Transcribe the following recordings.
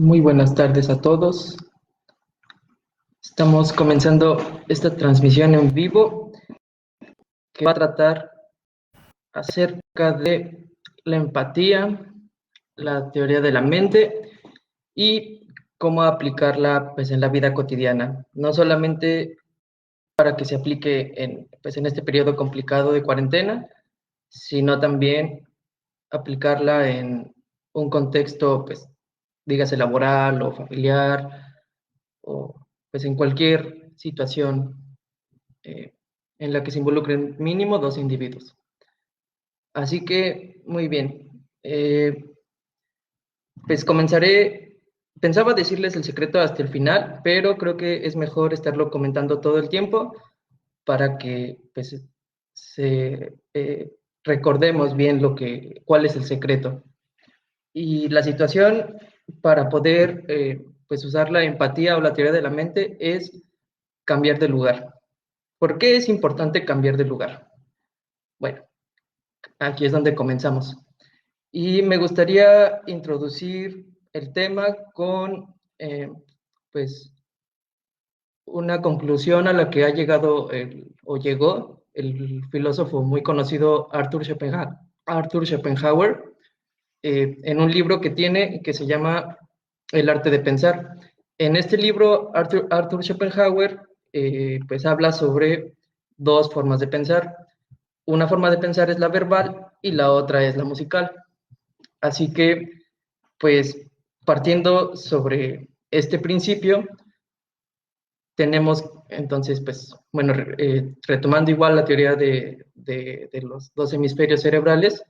Muy buenas tardes a todos. Estamos comenzando esta transmisión en vivo que va a tratar acerca de la empatía, la teoría de la mente y cómo aplicarla pues, en la vida cotidiana. No solamente para que se aplique en este periodo complicado de cuarentena, sino también aplicarla en un contexto, pues, dígase laboral o familiar o pues en cualquier situación en la que se involucren mínimo dos individuos. Así que, muy bien. Pues comenzaré, pensaba decirles el secreto hasta el final, pero creo que es mejor estarlo comentando todo el tiempo para que pues, recordemos bien cuál es el secreto. Y la situación para poder pues usar la empatía o la teoría de la mente es cambiar de lugar. ¿Por qué es importante cambiar de lugar? Bueno, aquí es donde comenzamos. Y me gustaría introducir el tema con, pues, una conclusión a la que ha llegado o llegó el filósofo muy conocido Arthur Schopenhauer en un libro que tiene que se llama El arte de pensar. En este libro, Arthur Schopenhauer pues habla sobre dos formas de pensar. Una forma de pensar es la verbal y la otra es la musical. Así que, pues, partiendo sobre este principio, tenemos entonces, pues, bueno, retomando igual la teoría de los dos hemisferios cerebrales,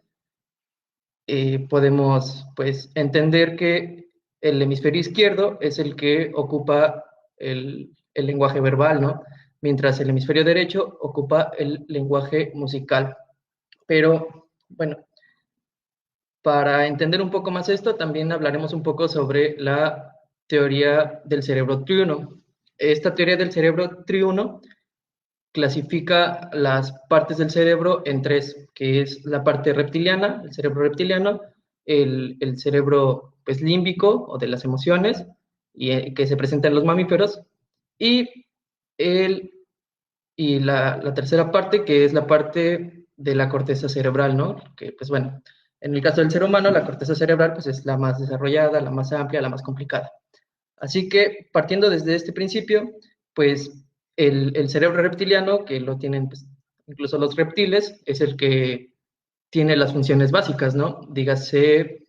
podemos, pues, entender que el hemisferio izquierdo es el que ocupa el lenguaje verbal, ¿no? Mientras el hemisferio derecho ocupa el lenguaje musical. Pero, bueno, para entender un poco más esto, también hablaremos un poco sobre la teoría del cerebro triuno. Esta teoría del cerebro triuno clasifica las partes del cerebro en tres, que es la parte reptiliana, el cerebro reptiliano, el cerebro pues, límbico o de las emociones, que se presenta en los mamíferos, y, el, y la tercera parte, que es la parte de la corteza cerebral, ¿no? Que, pues bueno, en el caso del ser humano, la corteza cerebral pues, es la más desarrollada, la más amplia, la más complicada. Así que partiendo desde este principio, pues el cerebro reptiliano, que lo tienen pues, incluso los reptiles, es el que tiene las funciones básicas, ¿no? Dígase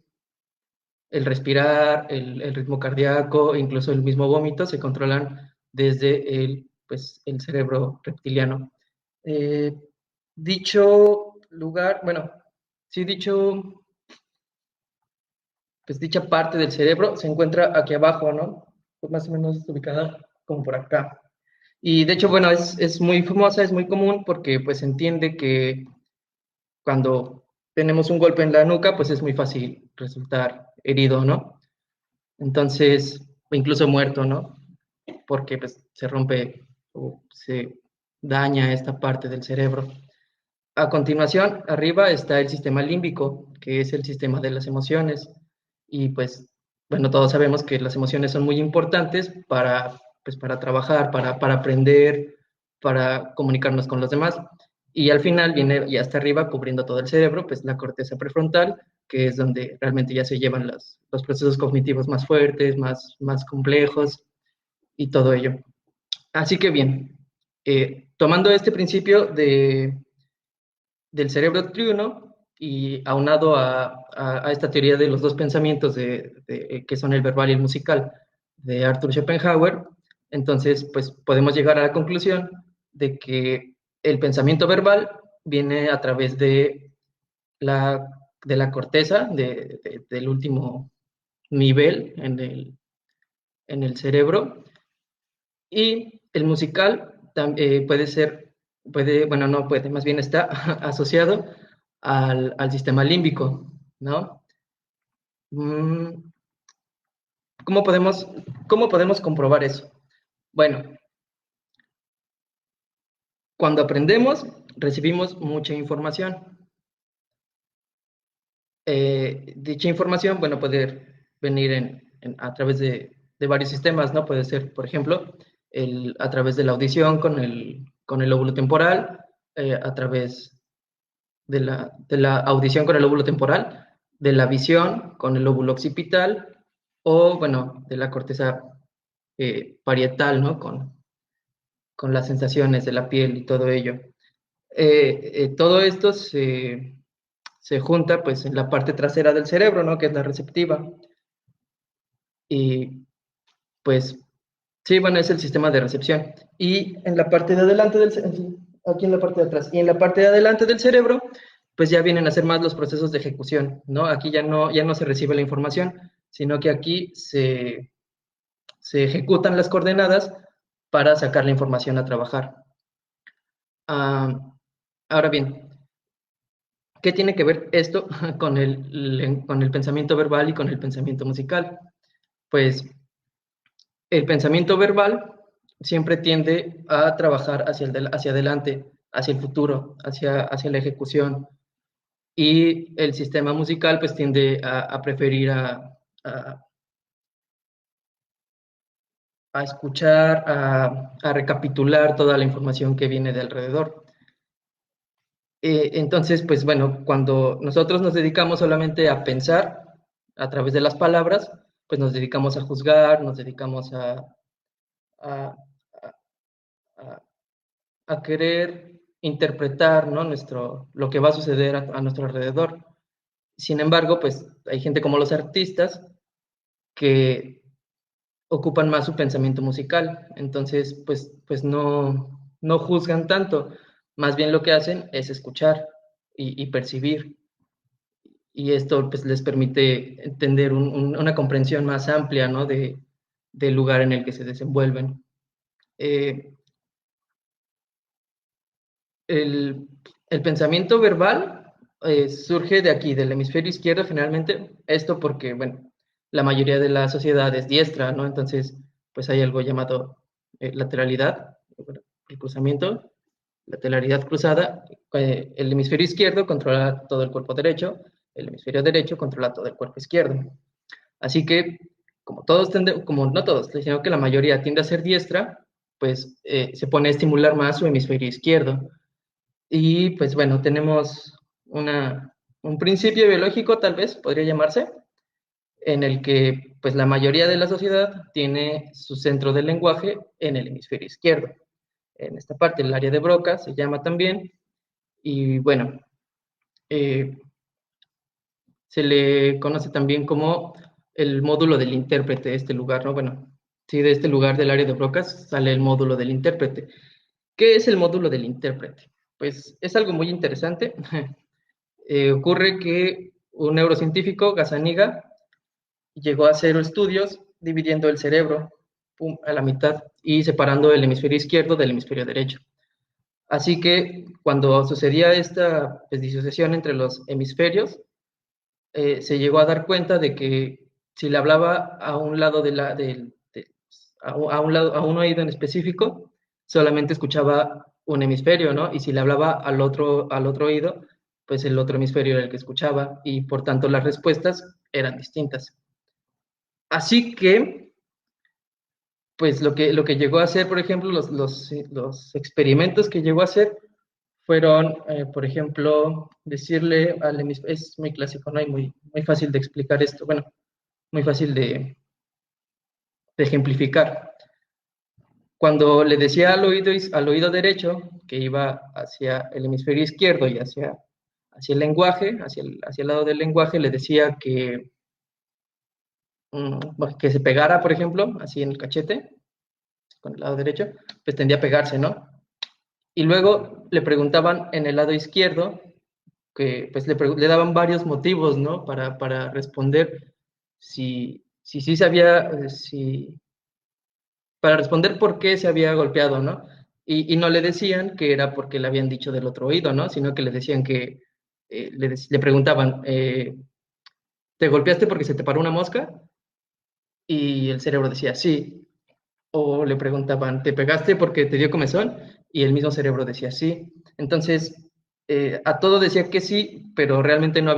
el respirar, el ritmo cardíaco, incluso el mismo vómito, se controlan desde pues, el cerebro reptiliano. Eh, dicho lugar, bueno, sí, pues dicha parte del cerebro se encuentra aquí abajo, ¿no? Pues más o menos ubicada como por acá. Y de hecho, bueno, es muy famosa, es muy común porque pues se entiende que cuando tenemos un golpe en la nuca, pues es muy fácil resultar herido, ¿no? Entonces, o incluso muerto, ¿no? Porque pues se rompe o se daña esta parte del cerebro. A continuación, arriba está el sistema límbico, que es el sistema de las emociones. Y pues, bueno, todos sabemos que las emociones son muy importantes pues, para trabajar, para aprender, para comunicarnos con los demás. Y al final viene, y hasta arriba, cubriendo todo el cerebro, pues la corteza prefrontal, que es donde realmente ya se llevan los procesos cognitivos más fuertes, más complejos y todo ello. Así que bien, tomando este principio del cerebro triuno y aunado a esta teoría de los dos pensamientos que son el verbal y el musical de Arthur Schopenhauer, entonces pues podemos llegar a la conclusión de que el pensamiento verbal viene a través la, de la corteza, del último nivel en el cerebro, y el musical puede ser, bueno, no puede, más bien está asociado al sistema límbico, ¿no? Mm, ¿Cómo podemos, ¿Cómo podemos comprobar eso? Bueno, cuando aprendemos, recibimos mucha información. Dicha información, bueno, puede venir a través de varios sistemas, ¿no? Puede ser, por ejemplo, a través de la audición con el lóbulo temporal, a través de la audición con el lóbulo temporal, de la visión con el lóbulo occipital, o, bueno, de la corteza parietal, ¿no? Con las sensaciones de la piel y todo ello. Todo esto se junta, pues, en la parte trasera del cerebro, ¿no? Que es la receptiva. Y, pues, sí, bueno, es el sistema de recepción. Y en la parte de adelante aquí en la parte de atrás, y en la parte de adelante del cerebro, pues ya vienen a ser más los procesos de ejecución, ¿no? Aquí ya no se recibe la información, sino que aquí se ejecutan las coordenadas para sacar la información a trabajar. Ahora bien, ¿qué tiene que ver esto con el pensamiento verbal y con el pensamiento musical? Pues el pensamiento verbal siempre tiende a trabajar hacia adelante, hacia el futuro, hacia la ejecución. Y el sistema musical pues tiende a preferir a, a escuchar, a recapitular toda la información que viene de alrededor. Entonces, pues bueno, cuando nosotros nos dedicamos solamente a pensar a través de las palabras, pues nos dedicamos a juzgar, nos dedicamos a, a, a querer interpretar, ¿no? Lo que va a suceder a nuestro alrededor. Sin embargo, pues hay gente como los artistas que ocupan más su pensamiento musical, entonces pues no juzgan tanto, más bien lo que hacen es escuchar y percibir, y esto pues les permite entender una comprensión más amplia, ¿no? Del lugar en el que se desenvuelven. Eh, el, el pensamiento verbal surge de aquí, del hemisferio izquierdo generalmente, esto porque, bueno, la mayoría de la sociedad es diestra, ¿no? Entonces, pues hay algo llamado lateralidad, bueno, el cruzamiento, lateralidad cruzada. El hemisferio izquierdo controla todo el cuerpo derecho, el hemisferio derecho controla todo el cuerpo izquierdo. Así que, como no todos, sino que la mayoría tiende a ser diestra, pues se pone a estimular más su hemisferio izquierdo. Y pues bueno, tenemos un principio biológico, tal vez podría llamarse, en el que pues la mayoría de la sociedad tiene su centro del lenguaje en el hemisferio izquierdo. En esta parte, el área de Broca se llama también, y bueno, eh, se le conoce también como el módulo del intérprete de este lugar, ¿no? Bueno, sí, de este lugar del área de Broca sale el módulo del intérprete. ¿Qué es el módulo del intérprete? Pues es algo muy interesante. Ocurre que un neurocientífico, Gazzaniga, llegó a hacer estudios dividiendo el cerebro a la mitad y separando el hemisferio izquierdo del hemisferio derecho. Así que cuando sucedía esta pues, disociación entre los hemisferios, se llegó a dar cuenta de que si le hablaba a un lado a un oído en específico, solamente escuchaba un hemisferio, ¿no? Y si le hablaba al otro oído, pues el otro hemisferio era el que escuchaba y por tanto las respuestas eran distintas. Así que, pues lo que llegó a hacer, por ejemplo, los experimentos que llegó a hacer fueron, por ejemplo, decirle al hemisferio, es muy clásico, ¿no? Y muy fácil de explicar esto, bueno, muy fácil de ejemplificar. Cuando le decía al oído derecho, que iba hacia el hemisferio izquierdo y hacia el lenguaje, hacia el lado del lenguaje, le decía que se pegara, por ejemplo, así en el cachete, con el lado derecho, pues tendía a pegarse, ¿no? Y luego le preguntaban en el lado izquierdo, que pues le daban varios motivos, ¿no? Para responder si sí sabía, para responder por qué se había golpeado, ¿no? Y no le decían que era porque le habían dicho del otro oído, ¿no? Sino que le decían que, le preguntaban, ¿te golpeaste porque se te paró una mosca? Y el cerebro decía, sí. O le preguntaban, ¿te pegaste porque te dio comezón? Y el mismo cerebro decía, sí. Entonces, A todo decía que sí, pero realmente no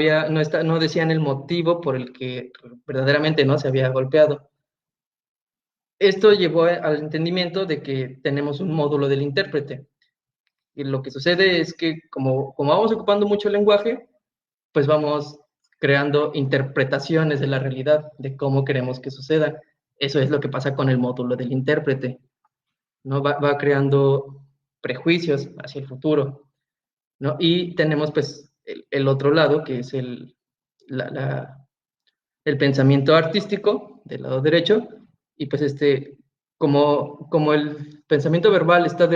decían el motivo por el que verdaderamente no se había golpeado. Esto llevó al entendimiento de que tenemos un módulo del intérprete. Y lo que sucede es que como vamos ocupando mucho el lenguaje, pues vamos creando interpretaciones de la realidad, de cómo queremos que suceda. Eso es lo que pasa con el módulo del intérprete, ¿no? Va creando prejuicios hacia el futuro, ¿no? Y tenemos pues el otro lado, que es la, la, el pensamiento artístico del lado derecho, y pues como el pensamiento verbal está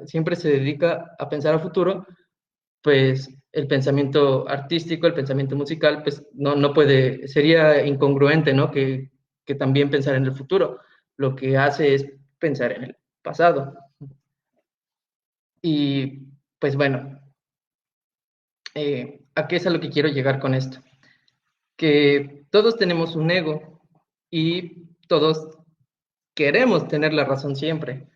siempre se dedica a pensar a futuro, pues el pensamiento artístico, el pensamiento musical, pues no puede, sería incongruente, ¿no? Que también pensar en el futuro. Lo que hace es pensar en el pasado. Y pues bueno, ¿a qué es a lo que quiero llegar con esto? Que todos tenemos un ego y todos queremos tener la razón siempre.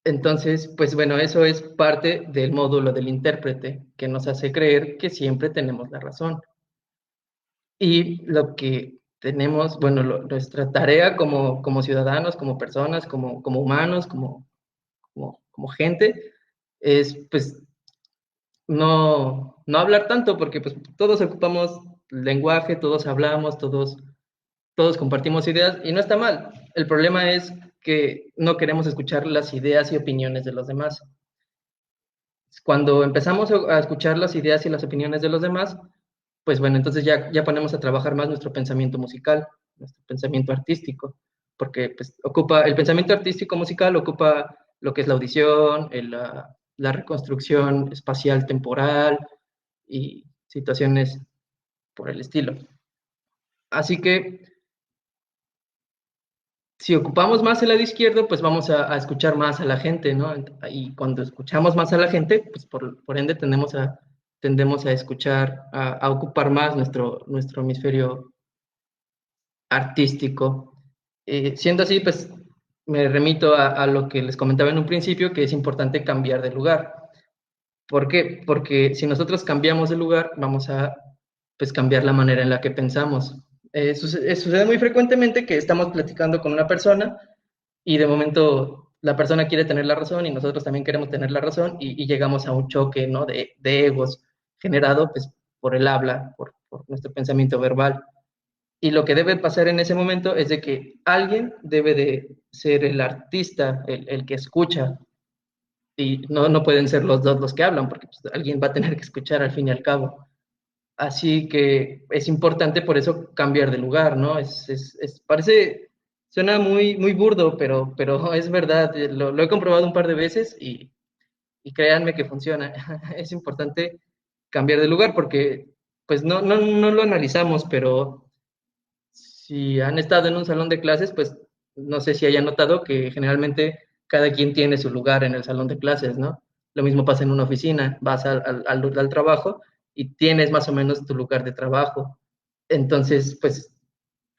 Entonces, pues bueno, eso es parte del módulo del intérprete, que nos hace creer que siempre tenemos la razón. Y lo que tenemos, bueno, nuestra tarea como ciudadanos, como personas, como humanos, como gente, es pues no hablar tanto, porque pues todos ocupamos lenguaje, todos hablamos, todos compartimos ideas y no está mal. El problema es que no queremos escuchar las ideas y opiniones de los demás. Cuando empezamos a escuchar las ideas y las opiniones de los demás, pues bueno, entonces ya ponemos a trabajar más nuestro pensamiento musical, nuestro pensamiento artístico, porque pues, el pensamiento artístico musical ocupa lo que es la audición, la reconstrucción espacial temporal y situaciones por el estilo. Así que si ocupamos más el lado izquierdo, pues vamos a escuchar más a la gente, ¿no? Y cuando escuchamos más a la gente, pues por ende tendemos a escuchar, a ocupar más nuestro hemisferio artístico. Siendo así, pues me remito a lo que les comentaba en un principio, que es importante cambiar de lugar. ¿Por qué? Porque si nosotros cambiamos de lugar, vamos a pues, cambiar la manera en la que pensamos. Sucede muy frecuentemente que estamos platicando con una persona y de momento la persona quiere tener la razón y nosotros también queremos tener la razón y llegamos a un choque, ¿no? de egos generado pues, por el habla, por nuestro pensamiento verbal. Y lo que debe pasar en ese momento es de que alguien debe de ser el artista, el que escucha, y no pueden ser los dos los que hablan, porque pues, alguien va a tener que escuchar al fin y al cabo. Así que es importante por eso cambiar de lugar, ¿no? Parece, suena muy burdo, pero es verdad, lo he comprobado un par de veces y créanme que funciona. Es importante cambiar de lugar porque pues no lo analizamos, pero si han estado en un salón de clases, pues no sé si hayan notado que generalmente cada quien tiene su lugar en el salón de clases, ¿no? Lo mismo pasa en una oficina, vas al trabajo y tienes más o menos tu lugar de trabajo. Entonces, pues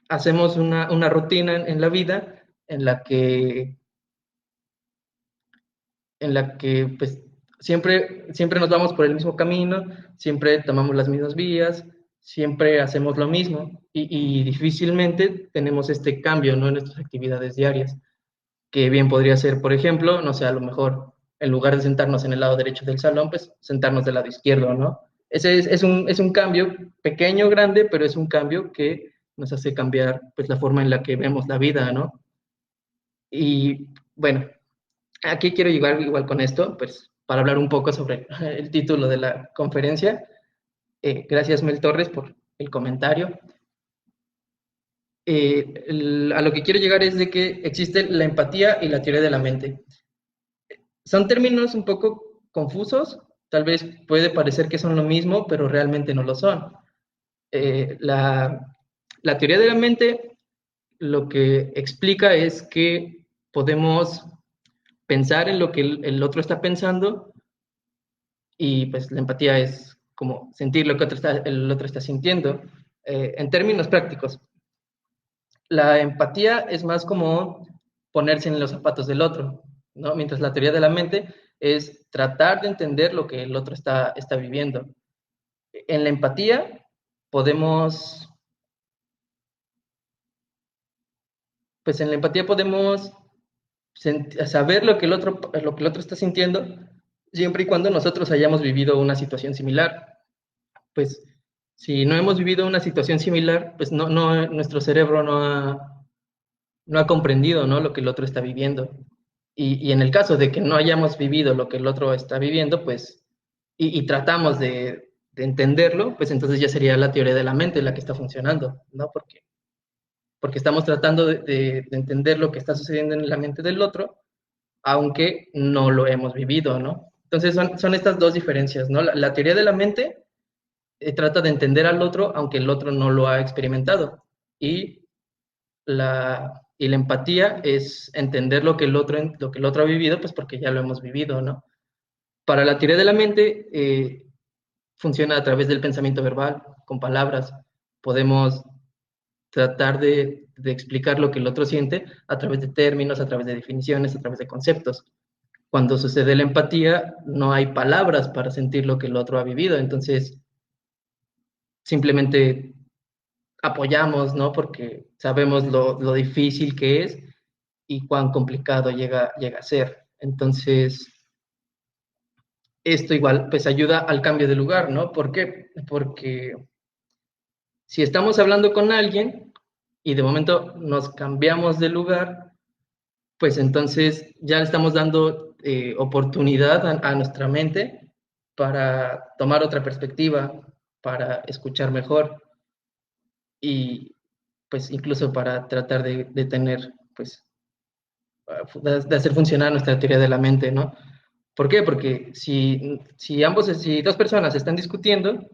hacemos una rutina en la vida en la que pues siempre nos vamos por el mismo camino, siempre tomamos las mismas vías, siempre hacemos lo mismo y difícilmente tenemos este cambio, ¿no? En nuestras actividades diarias, que bien podría ser, por ejemplo, no sé, a lo mejor en lugar de sentarnos en el lado derecho del salón, pues sentarnos del lado izquierdo, ¿no? Ese es un cambio pequeño, grande, pero es un cambio que nos hace cambiar pues la forma en la que vemos la vida, ¿no? Y bueno, aquí quiero llegar igual con esto, pues para hablar un poco sobre el título de la conferencia. Gracias, Mel Torres, por el comentario. A lo que quiero llegar es de que existe la empatía y la teoría de la mente. Son términos un poco confusos, tal vez puede parecer que son lo mismo, pero realmente no lo son. La teoría de la mente lo que explica es que podemos pensar en lo que el otro está pensando y pues la empatía es como sentir lo que el otro está sintiendo. En términos prácticos, la empatía es más como ponerse en los zapatos del otro, ¿no? Mientras la teoría de la mente es tratar de entender lo que el otro está viviendo. En la empatía podemos, pues en la empatía podemos saber lo que el otro está sintiendo, siempre y cuando nosotros hayamos vivido una situación similar. Pues si no hemos vivido una situación similar, pues nuestro cerebro no ha comprendido, ¿no?, lo que el otro está viviendo. Y en el caso de que no hayamos vivido lo que el otro está viviendo, pues, y tratamos de entenderlo, pues entonces ya sería la teoría de la mente la que está funcionando, ¿no? Porque estamos tratando de entender lo que está sucediendo en la mente del otro, aunque no lo hemos vivido, ¿no? Entonces son estas dos diferencias, ¿no? La teoría de la mente trata de entender al otro, aunque el otro no lo ha experimentado. Y la empatía es entender lo que el otro ha vivido, pues porque ya lo hemos vivido, ¿no? Para la teoría de la mente, funciona a través del pensamiento verbal, con palabras. Podemos tratar de explicar lo que el otro siente a través de términos, a través de definiciones, a través de conceptos. Cuando sucede la empatía, no hay palabras para sentir lo que el otro ha vivido, entonces simplemente apoyamos, ¿no? Porque sabemos lo difícil que es y cuán complicado llega a ser. Entonces, esto igual pues ayuda al cambio de lugar, ¿no? ¿Por qué? Porque si estamos hablando con alguien y de momento nos cambiamos de lugar, pues entonces ya le estamos dando oportunidad a nuestra mente para tomar otra perspectiva, para escuchar mejor y pues incluso para tratar de tener, pues, de hacer funcionar nuestra teoría de la mente, ¿no? ¿Por qué? Porque si dos personas están discutiendo,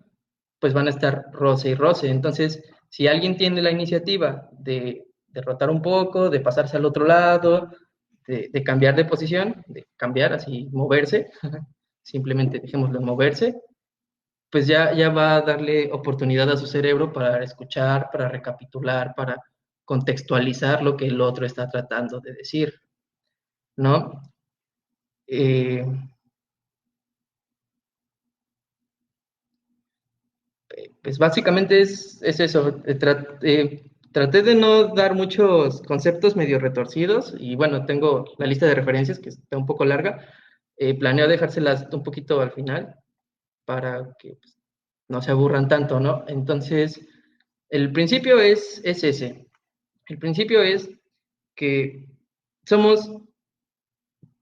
pues van a estar roce y roce. Entonces, si alguien tiene la iniciativa de rotar un poco, de pasarse al otro lado, de cambiar de posición, de cambiar así, moverse, simplemente dejémoslo en moverse, pues ya va a darle oportunidad a su cerebro para escuchar, para recapitular, para contextualizar lo que el otro está tratando de decir, ¿no? Eh, pues básicamente es eso. Traté de no dar muchos conceptos medio retorcidos y bueno, tengo la lista de referencias que está un poco larga. Planeo dejárselas un poquito al final para que pues, no se aburran tanto, ¿no? Entonces, el principio es ese. El principio es que somos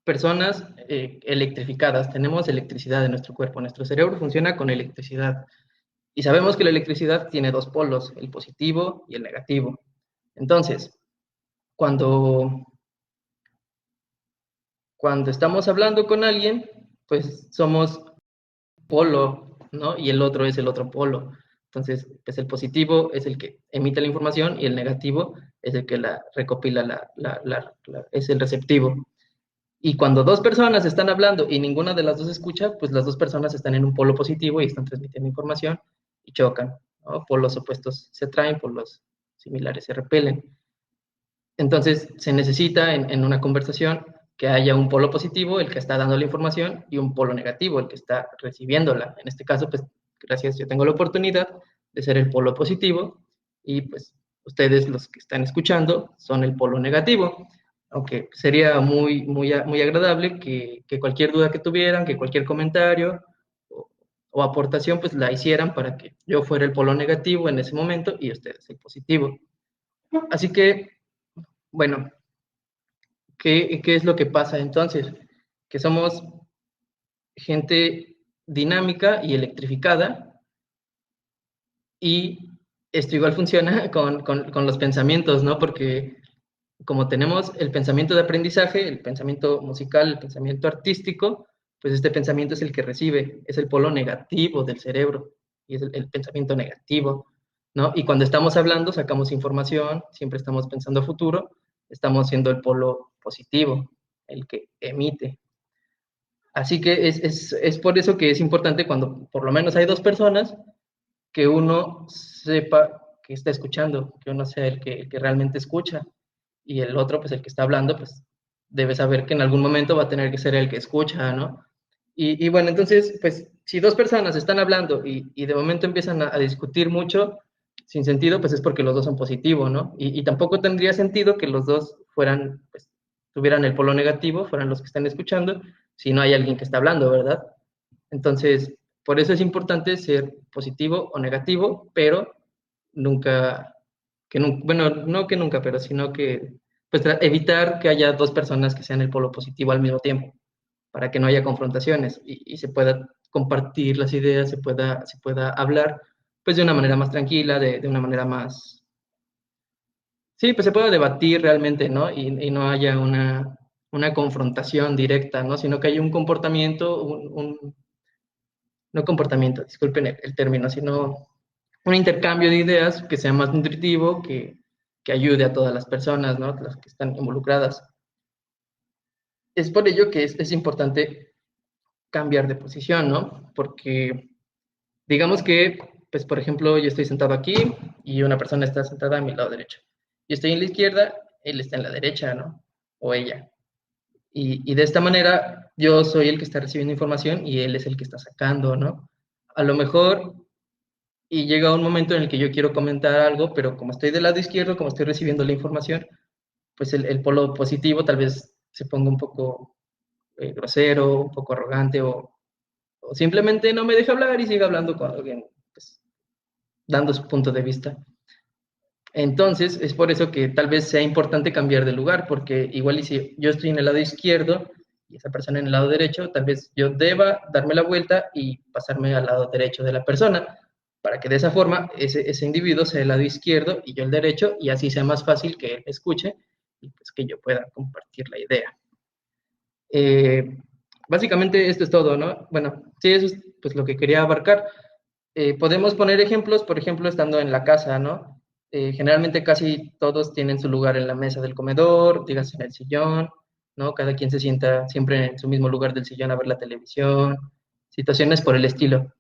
personas electrificadas, tenemos electricidad en nuestro cuerpo, nuestro cerebro funciona con electricidad. Y sabemos que la electricidad tiene dos polos, el positivo y el negativo. Entonces, cuando, cuando estamos hablando con alguien, pues somos polo, ¿no? Y el otro es el otro polo. Entonces, pues el positivo es el que emite la información y el negativo es el que la recopila, es el receptivo. Y cuando dos personas están hablando y ninguna de las dos escucha, pues las dos personas están en un polo positivo y están transmitiendo información y chocan, ¿no? Polos opuestos se atraen, polos similares se repelen. Entonces, se necesita en una conversación que haya un polo positivo, el que está dando la información, y un polo negativo, el que está recibiéndola. En este caso, pues, gracias, yo tengo la oportunidad de ser el polo positivo y pues ustedes, los que están escuchando, son el polo negativo. Aunque sería muy agradable que cualquier duda que tuvieran, que cualquier comentario o aportación, pues la hicieran para que yo fuera el polo negativo en ese momento y ustedes el positivo. Así que, bueno, ¿qué es lo que pasa entonces? Que somos gente dinámica y electrificada y esto igual funciona con los pensamientos, ¿no? Porque como tenemos el pensamiento de aprendizaje, el pensamiento musical, el pensamiento artístico, pues este pensamiento es el que recibe, es el polo negativo del cerebro y es el pensamiento negativo, ¿no? Y cuando estamos hablando, sacamos información, siempre estamos pensando a futuro, estamos siendo el polo positivo, el que emite. Así que es por eso que es importante cuando por lo menos hay dos personas, que uno sepa que está escuchando, que uno sea el que realmente escucha y el otro, pues el que está hablando, pues debe saber que en algún momento va a tener que ser el que escucha, ¿no? Y bueno, entonces, pues si dos personas están hablando y de momento empiezan a discutir mucho sin sentido, pues es porque los dos son positivos, ¿no? Y tampoco tendría sentido que los dos fueran, pues, tuvieran el polo negativo, fueran los que están escuchando, si no hay alguien que está hablando, ¿verdad? Entonces, por eso es importante ser positivo o negativo, pero nunca, bueno, no que nunca, pero sino que, pues, evitar que haya dos personas que sean el polo positivo al mismo tiempo, para que no haya confrontaciones y se pueda compartir las ideas, se pueda hablar, pues, de una manera más tranquila, de una manera más, sí, pues se pueda debatir realmente, ¿no? Y no haya una confrontación directa, ¿no? Sino que haya un comportamiento, no comportamiento, disculpen el término, sino un intercambio de ideas que sea más nutritivo, que ayude a todas las personas, ¿no? Las que están involucradas. Es por ello que es importante cambiar de posición, ¿no? Porque digamos que, pues, por ejemplo, yo estoy sentado aquí y una persona está sentada a mi lado derecho. Yo estoy en la izquierda, él está en la derecha, ¿no? O ella. Y de esta manera yo soy el que está recibiendo información y él es el que está sacando, ¿no? A lo mejor y llega un momento en el que yo quiero comentar algo, pero como estoy del lado izquierdo, como estoy recibiendo la información, pues el polo positivo tal vez se ponga un poco grosero, un poco arrogante o simplemente no me deja hablar y siga hablando con alguien, pues, dando su punto de vista. Entonces, es por eso que tal vez sea importante cambiar de lugar, porque igual y si yo estoy en el lado izquierdo y esa persona en el lado derecho, tal vez yo deba darme la vuelta y pasarme al lado derecho de la persona, para que de esa forma ese individuo sea el lado izquierdo y yo el derecho, y así sea más fácil que él escuche y pues que yo pueda compartir la idea. Eh, Básicamente esto es todo, ¿no? Bueno, sí, eso es pues lo que quería abarcar. Podemos poner ejemplos, por ejemplo, estando en la casa, ¿no? Generalmente casi todos tienen su lugar en la mesa del comedor, dígase en el sillón, ¿no? Cada quien se sienta siempre en su mismo lugar del sillón a ver la televisión, situaciones por el estilo.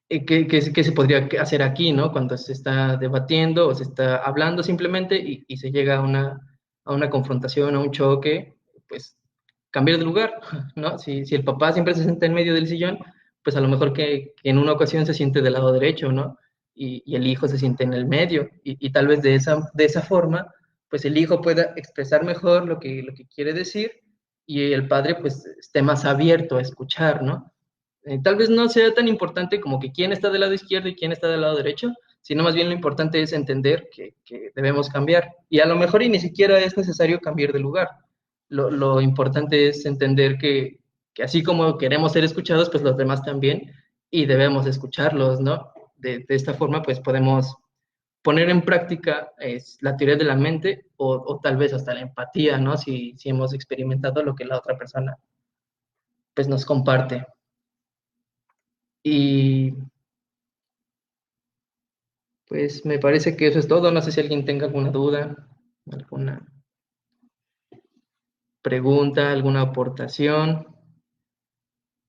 ¿Qué se podría hacer aquí, ¿no? Cuando se está debatiendo o se está hablando simplemente y se llega a una confrontación, a un choque, pues cambiar de lugar, ¿no? Si el papá siempre se sienta en medio del sillón, pues a lo mejor que en una ocasión se siente del lado derecho, ¿no? Y el hijo se siente en el medio, y tal vez de esa forma, pues el hijo pueda expresar mejor lo que quiere decir y el padre pues esté más abierto a escuchar, ¿no? Tal vez no sea tan importante como que quién está del lado izquierdo y quién está del lado derecho, sino más bien lo importante es entender que debemos cambiar. Y a lo mejor y ni siquiera es necesario cambiar de lugar. Lo importante es entender que así como queremos ser escuchados, pues los demás también, y debemos escucharlos, ¿no? De esta forma, pues podemos poner en práctica la teoría de la mente o tal vez hasta la empatía, ¿no? Si hemos experimentado lo que la otra persona pues nos comparte. Y pues me parece que eso es todo. No sé si alguien tenga alguna duda, alguna pregunta, alguna aportación.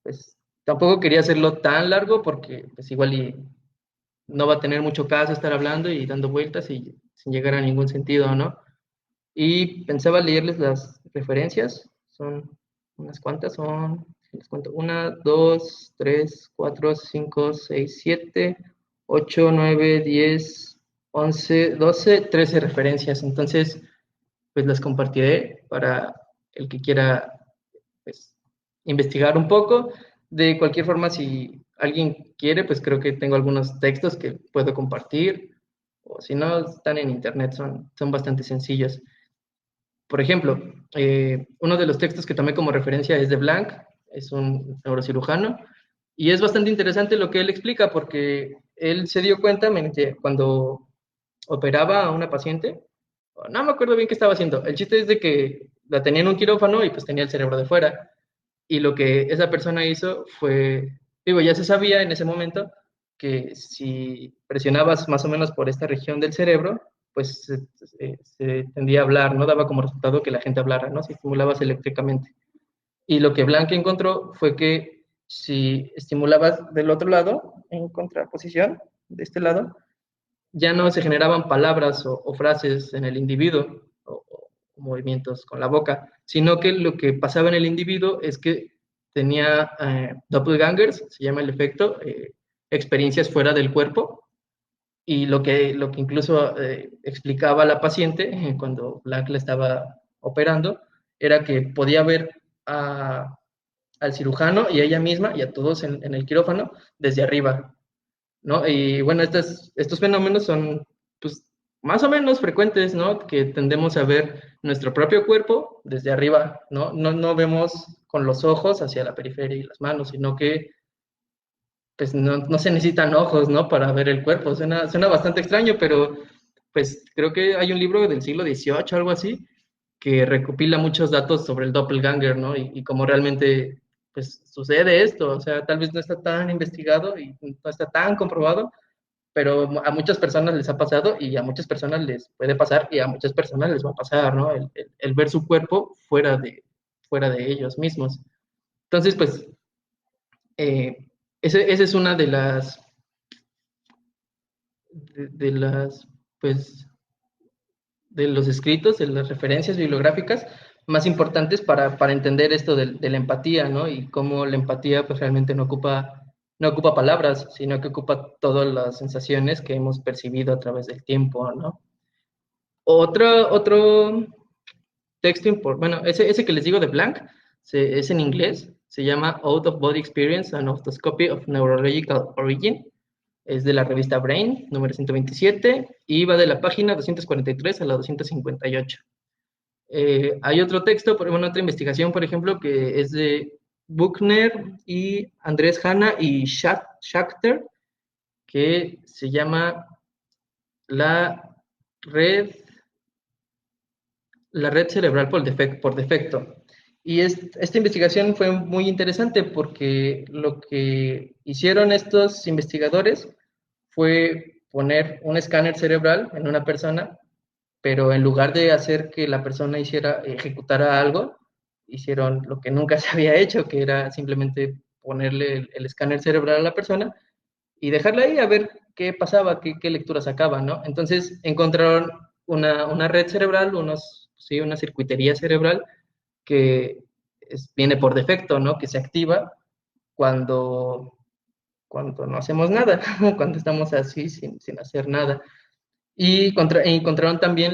Pues tampoco quería hacerlo tan largo porque pues igual y no va a tener mucho caso estar hablando y dando vueltas y sin llegar a ningún sentido, ¿no? Y pensaba leerles las referencias. Son unas cuantas, les cuento, 1, 2, 3, 4, 5, 6, 7, 8, 9, 10, 11, 12, 13 referencias. Entonces, pues las compartiré para el que quiera, pues, investigar un poco. De cualquier forma, si alguien quiere, pues creo que tengo algunos textos que puedo compartir, o si no, están en internet, son bastante sencillos. Por ejemplo, uno de los textos que tomé como referencia es de Blanc, es un neurocirujano, y es bastante interesante lo que él explica porque él se dio cuenta cuando operaba a una paciente, no me acuerdo bien qué estaba haciendo, el chiste es de que la tenía en un quirófano y pues tenía el cerebro de fuera, y lo que esa persona hizo fue, digo, ya se sabía en ese momento que si presionabas más o menos por esta región del cerebro, pues se tendía a hablar, ¿no? Daba como resultado que la gente hablara, ¿no? Si estimulabas eléctricamente. Y lo que Blanca encontró fue que si estimulabas del otro lado, en contraposición, de este lado, ya no se generaban palabras o frases en el individuo, movimientos con la boca, sino que lo que pasaba en el individuo es que tenía doppelgangers, se llama el efecto, experiencias fuera del cuerpo, y lo que incluso explicaba la paciente cuando Black le estaba operando, era que podía ver al cirujano y a ella misma y a todos en el quirófano desde arriba, ¿no? Y bueno, estos fenómenos son, pues, más o menos frecuentes, ¿no? Que tendemos a ver nuestro propio cuerpo desde arriba, ¿no? No vemos con los ojos hacia la periferia y las manos, sino que pues no se necesitan ojos, ¿no? Para ver el cuerpo. Suena bastante extraño, pero pues creo que hay un libro del siglo XVIII, algo así, que recopila muchos datos sobre el doppelganger, ¿no? Y cómo realmente pues sucede esto. O sea, tal vez no está tan investigado y no está tan comprobado, pero a muchas personas les ha pasado y a muchas personas les puede pasar y a muchas personas les va a pasar, ¿no? El ver su cuerpo fuera de ellos mismos. Entonces, pues, eh, esa es una de las, pues, de los escritos, de las referencias bibliográficas más importantes para entender esto de la empatía, ¿no? Y cómo la empatía, pues, realmente no ocupa palabras, sino que ocupa todas las sensaciones que hemos percibido a través del tiempo, ¿no? Otro texto importante, bueno, ese que les digo de Blank, es en inglés, se llama Out of Body Experience, an Autoscopy of Neurological Origin, es de la revista Brain, número 127, y va de la página 243 a la 258. Hay otro texto, bueno, otra investigación, por ejemplo, que es de Buchner y Andrés Hanna y Schachter, que se llama la red la red cerebral por defecto. Y esta investigación fue muy interesante porque lo que hicieron estos investigadores fue poner un escáner cerebral en una persona, pero en lugar de hacer que la persona ejecutara algo, hicieron lo que nunca se había hecho, que era simplemente ponerle el escáner cerebral a la persona y dejarla ahí a ver qué pasaba, qué lectura sacaba, ¿no? Entonces encontraron una red cerebral, sí, una circuitería cerebral que viene por defecto, ¿no? Que se activa cuando, cuando no hacemos nada, cuando estamos así sin hacer nada. Y encontraron también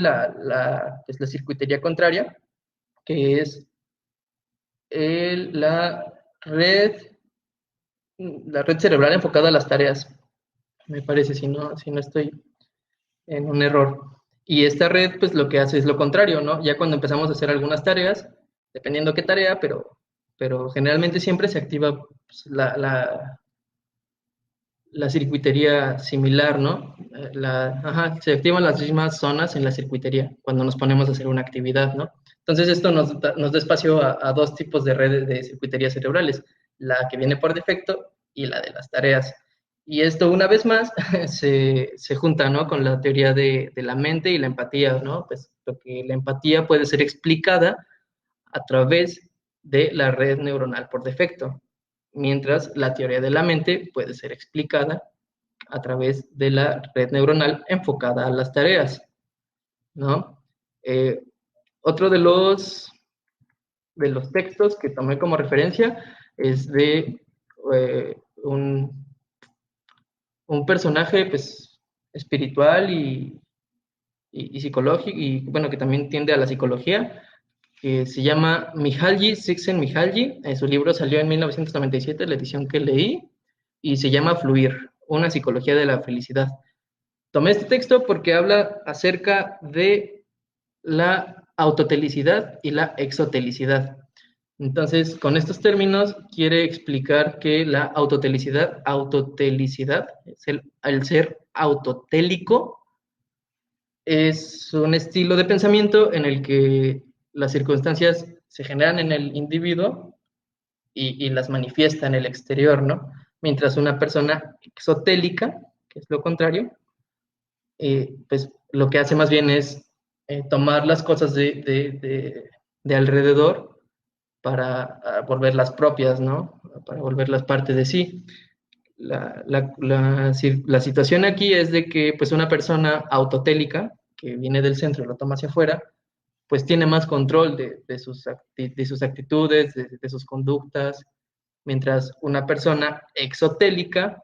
pues, la circuitería contraria, que es la red, la red cerebral enfocada a las tareas, me parece, si no estoy en un error. Y esta red, pues lo que hace es lo contrario, ¿no? Ya cuando empezamos a hacer algunas tareas, dependiendo qué tarea, pero generalmente siempre se activa pues, la circuitería similar, ¿no? Se activan las mismas zonas en la circuitería cuando nos ponemos a hacer una actividad, ¿no? Entonces esto nos da espacio a dos tipos de redes de circuiterías cerebrales, la que viene por defecto y la de las tareas. Y esto una vez más se junta, ¿no? Con la teoría de la mente y la empatía, ¿no? Pues porque la empatía puede ser explicada a través de la red neuronal por defecto, mientras la teoría de la mente puede ser explicada a través de la red neuronal enfocada a las tareas, ¿no? Eh, Otro de los textos que tomé como referencia es de un, un personaje pues, espiritual y psicológico, y bueno, que también tiende a la psicología, que se llama Mihaly Csikszentmihalyi. Su libro salió en 1997, la edición que leí, y se llama Fluir, una psicología de la felicidad. Tomé este texto porque habla acerca de la autotelicidad y la exotelicidad. Entonces, con estos términos, quiere explicar que la autotelicidad, es el ser autotélico, es un estilo de pensamiento en el que las circunstancias se generan en el individuo y las manifiesta en el exterior, ¿no? Mientras una persona exotélica, que es lo contrario, pues lo que hace más bien es tomar las cosas de alrededor para volverlas propias, ¿no? Para volverlas parte de sí. La situación aquí es de que pues una persona autotélica, que viene del centro y lo toma hacia afuera, pues tiene más control de sus actitudes, de sus conductas, mientras una persona exotélica,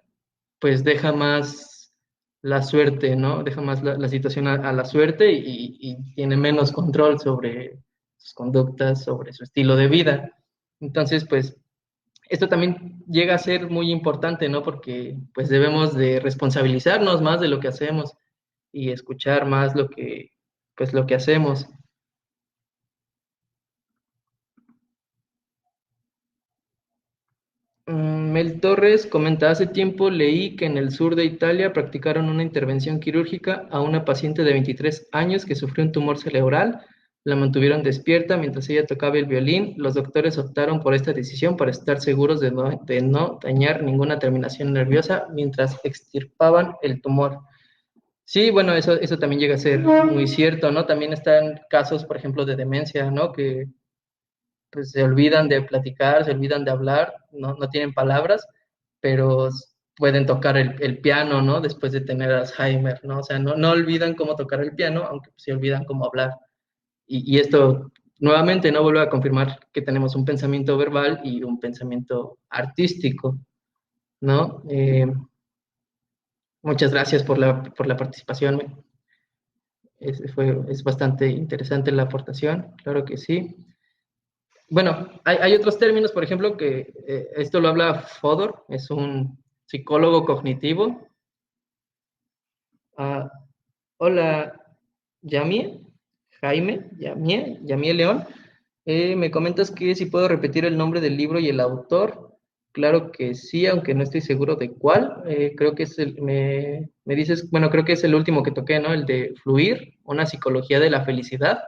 pues deja más la suerte, ¿no? Deja más la situación a la suerte y tiene menos control sobre sus conductas, sobre su estilo de vida. Entonces, pues, esto también llega a ser muy importante, ¿no? Porque, pues, debemos de responsabilizarnos más de lo que hacemos y escuchar más pues, lo que hacemos. Mel Torres comenta, hace tiempo leí que en el sur de Italia practicaron una intervención quirúrgica a una paciente de 23 años que sufrió un tumor cerebral. La mantuvieron despierta mientras ella tocaba el violín. Los doctores optaron por esta decisión para estar seguros de no dañar ninguna terminación nerviosa mientras extirpaban el tumor. Sí, bueno, eso también llega a ser muy cierto, ¿no? También están casos, por ejemplo, de demencia, ¿no? Que pues se olvidan de platicar, se olvidan de hablar, no tienen palabras, pero pueden tocar el piano, ¿no? Después de tener Alzheimer, ¿no? O sea, no olvidan cómo tocar el piano, aunque se olvidan cómo hablar. Y esto nuevamente no vuelve a confirmar que tenemos un pensamiento verbal y un pensamiento artístico, ¿no? Muchas gracias por la participación. Es bastante interesante la aportación, claro que sí. Bueno, hay otros términos, por ejemplo, que esto lo habla Fodor, es un psicólogo cognitivo. Ah, hola, Yamie, Jaime, Yamie León. Me comentas que si puedo repetir el nombre del libro y el autor. Claro que sí, aunque no estoy seguro de cuál. Creo que me dices, bueno, creo que es el último que toqué, ¿no? El de Fluir, una psicología de la felicidad.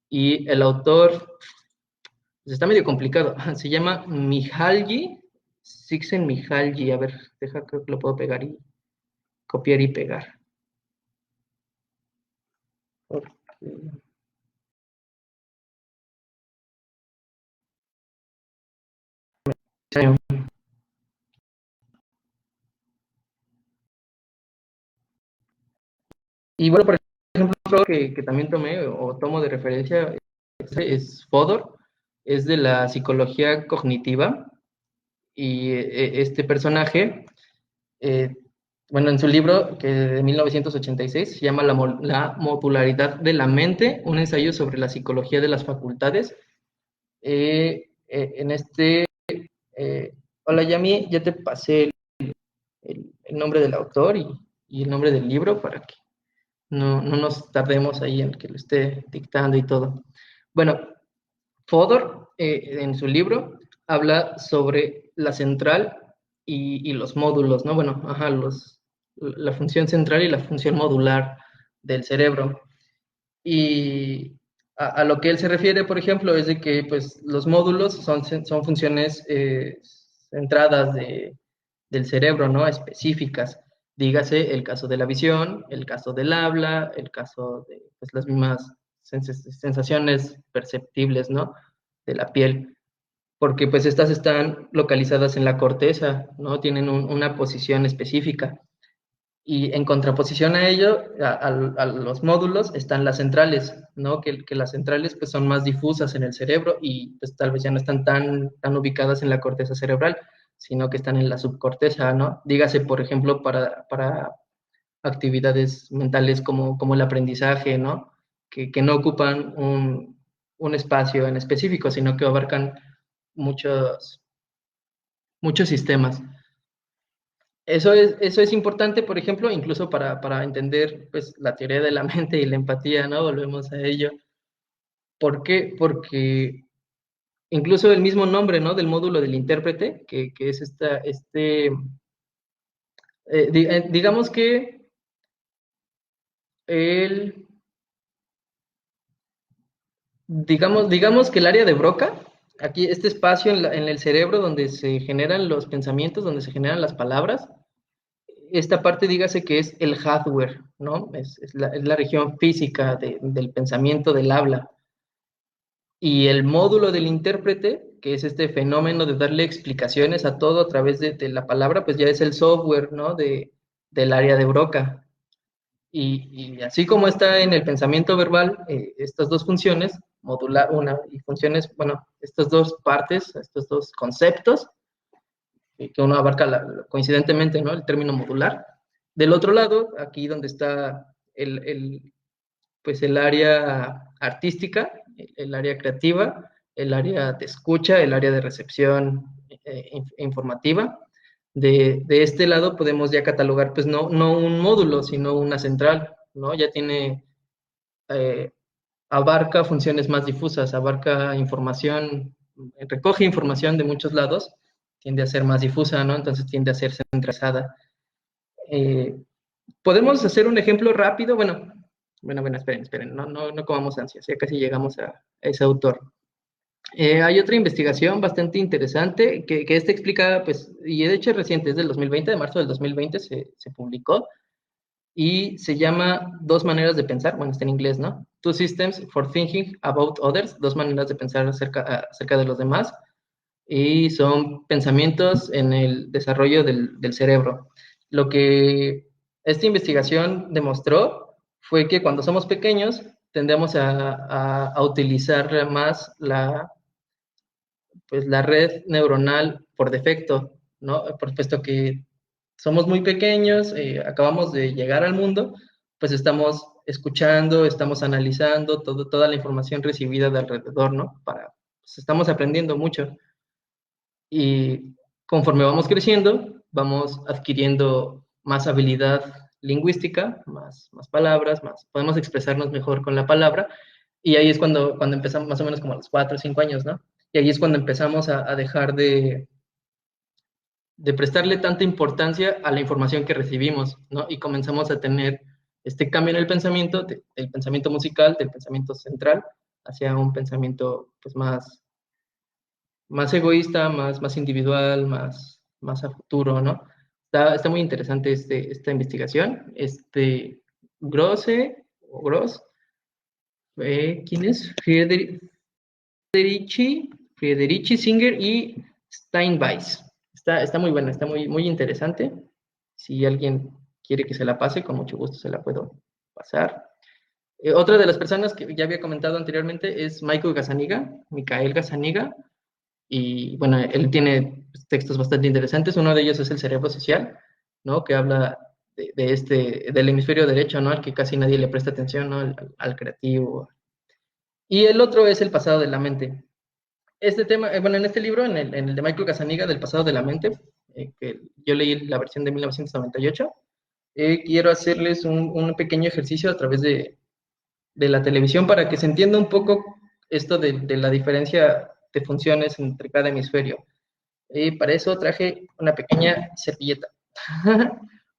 Y el autor, pues está medio complicado. Se llama Mihaly Csikszentmihalyi. A ver, deja, creo que lo puedo pegar y copiar y pegar. Porque... Y bueno, por ejemplo, otro que también tomé o tomo de referencia es Fodor, es de la psicología cognitiva. Y este personaje, eh, bueno, en su libro que de 1986 se llama la modularidad de la mente, un ensayo sobre la psicología de las facultades. En este, hola Yami, ya te pasé el nombre del autor y el nombre del libro para que no nos tardemos ahí en que lo esté dictando y todo. Bueno, Fodor en su libro habla sobre la central y los módulos, ¿no? Bueno, ajá, la función central y la función modular del cerebro. Y a lo que él se refiere, por ejemplo, es de que pues, los módulos son funciones centradas del cerebro, ¿no? Específicas. Dígase el caso de la visión, el caso del habla, el caso de pues, las mismas sensaciones perceptibles, ¿no? De la piel. Porque pues estas están localizadas en la corteza, ¿no? Tienen una posición específica. Y en contraposición a ello, a los módulos, están las centrales, ¿no? Que las centrales pues, son más difusas en el cerebro y pues tal vez ya no están tan ubicadas en la corteza cerebral, sino que están en la subcorteza, ¿no? Dígase, por ejemplo, para actividades mentales como el aprendizaje, ¿no? Que no ocupan un espacio en específico, sino que abarcan muchos sistemas. Eso es importante, por ejemplo, incluso para entender pues, la teoría de la mente y la empatía, ¿no? Volvemos a ello. ¿Por qué? Porque incluso el mismo nombre, ¿no? Del módulo del intérprete, que es digamos que el, digamos que el área de Broca, aquí este espacio en el cerebro donde se generan los pensamientos, donde se generan las palabras, esta parte dígase que es el hardware, ¿no? Es la región física del pensamiento del habla. Y el módulo del intérprete, que es este fenómeno de darle explicaciones a todo a través de la palabra, pues ya es el software, ¿no? Del área de Broca. Y así como está en el pensamiento verbal, estas dos funciones, modular una y funciones, bueno, estas dos partes, estos dos conceptos, que uno abarca coincidentemente, ¿no? El término modular. Del otro lado, aquí donde está pues el área artística, el área creativa, el área de escucha, el área de recepción informativa. De este lado podemos ya catalogar, pues no un módulo, sino una central, ¿no? Ya tiene, eh, abarca funciones más difusas, abarca información, recoge información de muchos lados, tiende a ser más difusa, ¿no? Entonces tiende a ser centralizada. Eh, Podemos hacer un ejemplo rápido, bueno, esperen, no comamos ansias, ya casi llegamos a ese autor. Hay otra investigación bastante interesante que esta explica, pues, y de hecho es reciente, es del 2020, de marzo del 2020 se publicó, y se llama Dos maneras de pensar, bueno, está en inglés, ¿no? Two Systems for Thinking About Others, dos maneras de pensar acerca de los demás, y son pensamientos en el desarrollo del cerebro. Lo que esta investigación demostró fue que cuando somos pequeños tendemos a utilizar más pues, la red neuronal por defecto, ¿no? Por supuesto que somos muy pequeños, acabamos de llegar al mundo, pues estamos escuchando, estamos analizando toda la información recibida de alrededor, ¿no? Pues estamos aprendiendo mucho. Y conforme vamos creciendo, vamos adquiriendo más habilidad lingüística, más palabras, podemos expresarnos mejor con la palabra, y ahí es cuando empezamos, más o menos como a los 4 o 5 años, ¿no? Y ahí es cuando empezamos a dejar de prestarle tanta importancia a la información que recibimos, ¿no? Y comenzamos a tener este cambio en el pensamiento, del pensamiento musical, del pensamiento central, hacia un pensamiento pues más egoísta, más individual, más a futuro, ¿no? Está muy interesante esta investigación. Gross, ¿quién es? Friederici, Singer y Steinbeiss. Está muy buena, está muy interesante. Si alguien quiere que se la pase, con mucho gusto se la puedo pasar. Otra de las personas que ya había comentado anteriormente es Mikael Gazzaniga, y bueno, él tiene textos bastante interesantes. Uno de ellos es El cerebro social, ¿no? Que habla del hemisferio derecho, ¿no? Al que casi nadie le presta atención, ¿no? Al creativo. Y el otro es El pasado de la mente. Este tema, bueno, en este libro, en el de Michael Gazzaniga, del pasado de la mente, que yo leí la versión de 1998, quiero hacerles un pequeño ejercicio a través de la televisión para que se entienda un poco esto de la diferencia de funciones entre cada hemisferio. Para eso traje una pequeña servilleta,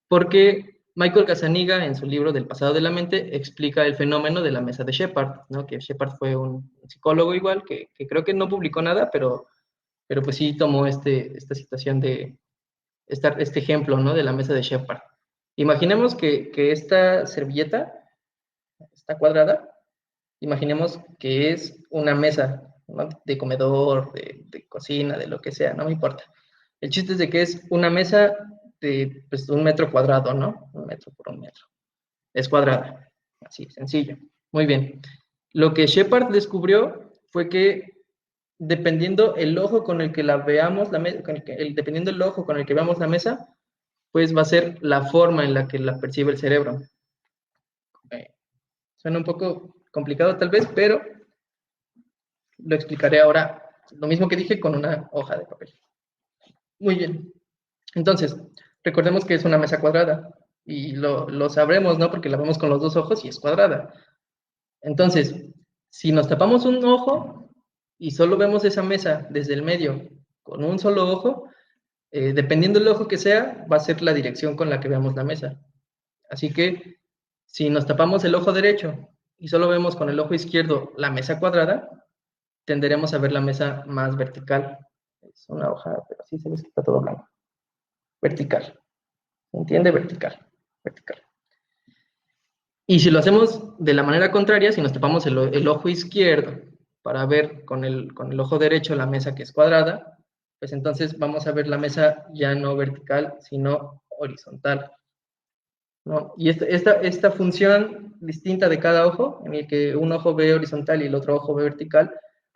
porque Michael Gazzaniga, en su libro Del pasado de la mente, explica el fenómeno de la mesa de Shepard, ¿no? Que Shepard fue un psicólogo igual, que creo que no publicó nada, pero pues sí tomó esta situación este ejemplo, ¿no? De la mesa de Shepard. Imaginemos que esta servilleta está cuadrada, imaginemos que es una mesa, ¿no? De comedor, de cocina, de lo que sea, no me importa. El chiste es de que es una mesa de pues, 1 metro cuadrado, ¿no? 1 metro por 1 metro. Es cuadrada, así, sencillo. Muy bien. Lo que Shepard descubrió fue que dependiendo el ojo con el que la veamos, dependiendo el ojo con el que veamos la mesa, pues va a ser la forma en la que la percibe el cerebro. Suena un poco complicado tal vez, pero lo explicaré ahora, lo mismo que dije con una hoja de papel. Muy bien. Entonces, recordemos que es una mesa cuadrada y lo sabremos, ¿no? Porque la vemos con los dos ojos y es cuadrada. Entonces, si nos tapamos un ojo y solo vemos esa mesa desde el medio con un solo ojo, dependiendo del ojo que sea, va a ser la dirección con la que veamos la mesa. Así que, si nos tapamos el ojo derecho y solo vemos con el ojo izquierdo la mesa cuadrada, tenderemos a ver la mesa más vertical. Es una hoja, pero así se ve que está todo blanco. Vertical. ¿Se entiende? Vertical. Vertical. Y si lo hacemos de la manera contraria, si nos tapamos el ojo izquierdo para ver con el ojo derecho la mesa que es cuadrada, pues entonces vamos a ver la mesa ya no vertical, sino horizontal. ¿no? Y esta función distinta de cada ojo, en el que un ojo ve horizontal y el otro ojo ve vertical,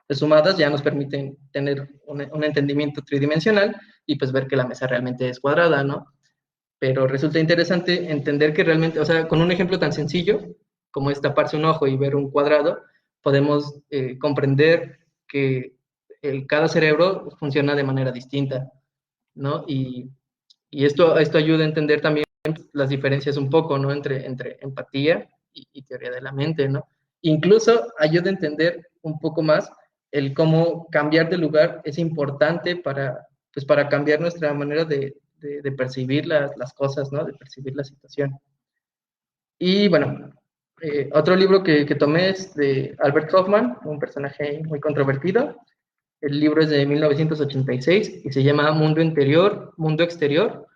pues sumadas ya nos permiten tener un entendimiento tridimensional y pues ver que la mesa realmente es cuadrada, ¿no? Pero resulta interesante entender que realmente, o sea, con un ejemplo tan sencillo como es taparse un ojo y ver un cuadrado, podemos comprender que cada cerebro funciona de manera distinta, ¿no? Y esto ayuda a entender también las diferencias un poco, ¿no? Entre empatía y teoría de la mente, ¿no? Incluso ayuda a entender un poco más el cómo cambiar de lugar es importante pues para cambiar nuestra manera de percibir las cosas, ¿no? De percibir la situación. Y bueno, otro libro que tomé es de Albert Hoffman, un personaje muy controvertido. El libro es de 1986 y se llama Mundo Interior, Mundo Exterior,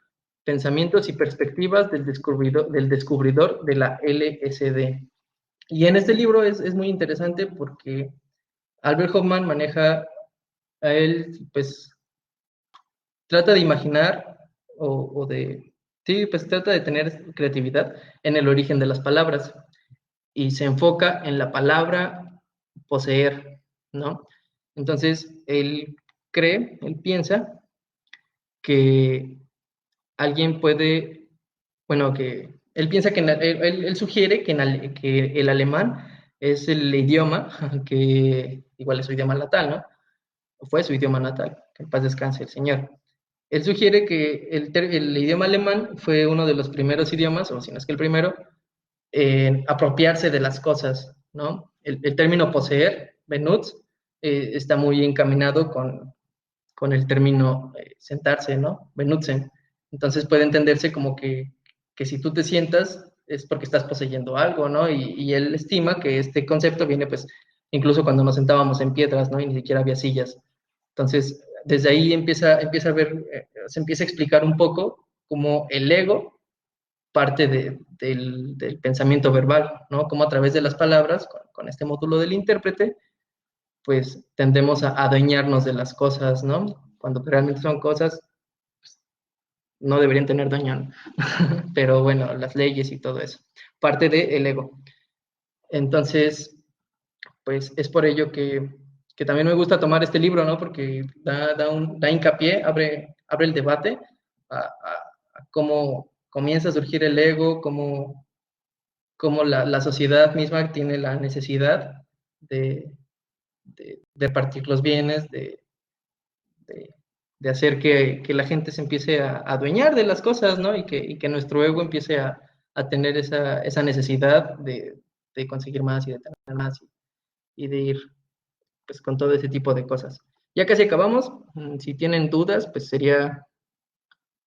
Pensamientos y Perspectivas del descubridor de la LSD. Y en este libro es muy interesante porque Albert Hoffman maneja, a él pues trata de imaginar o de, sí, pues trata de tener creatividad en el origen de las palabras y se enfoca en la palabra poseer, ¿no? Entonces, él piensa que alguien puede, bueno, que él piensa que, él sugiere que el alemán es el idioma que, igual es su idioma natal, ¿no? O fue su idioma natal, que en paz descanse el señor. Él sugiere que el idioma alemán fue uno de los primeros idiomas, o si no es que el primero, en apropiarse de las cosas, ¿no? El término poseer, benutz, está muy encaminado con el término sentarse, ¿no? Benutzen. Entonces puede entenderse como que si tú te sientas es porque estás poseyendo algo, ¿no? Y él estima que este concepto viene pues incluso cuando nos sentábamos en piedras, ¿no? Y ni siquiera había sillas. Entonces, desde ahí empieza a ver, se empieza a explicar un poco cómo el ego parte del pensamiento verbal, ¿no? Como a través de las palabras, con este módulo del intérprete, pues tendemos a adueñarnos de las cosas, ¿no? Cuando realmente son cosas, pues, no deberían tener dueño, pero bueno, las leyes y todo eso, parte del ego. Entonces, pues es por ello que también me gusta tomar este libro, ¿no? Porque da hincapié, abre el debate a cómo comienza a surgir el ego, cómo la sociedad misma tiene la necesidad de, de repartir los bienes, de, de hacer que, la gente se empiece a adueñar de las cosas, ¿no? Y que nuestro ego empiece a tener esa necesidad de conseguir más y de tener más y de ir pues con todo ese tipo de cosas. Ya casi acabamos, si tienen dudas, pues sería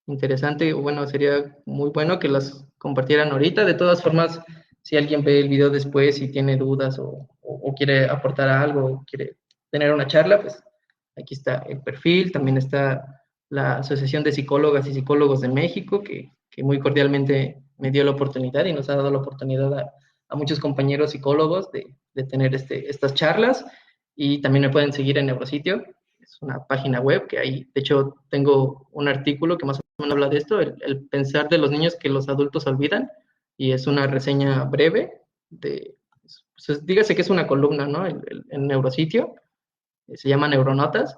interesante, o bueno, sería muy bueno que las compartieran ahorita. De todas formas, si alguien ve el video después y tiene dudas o quiere aportar algo, o quiere tener una charla, pues aquí está el perfil, también está la Asociación de Psicólogas y Psicólogos de México, que muy cordialmente me dio la oportunidad y nos ha dado la oportunidad a muchos compañeros psicólogos de tener estas charlas. Y también me pueden seguir en Neurositio, es una página web que ahí, de hecho, tengo un artículo que más o menos habla de esto, el pensar de los niños que los adultos olvidan, y es una reseña breve pues, dígase que es una columna, ¿no? El Neurositio, se llama Neuronotas,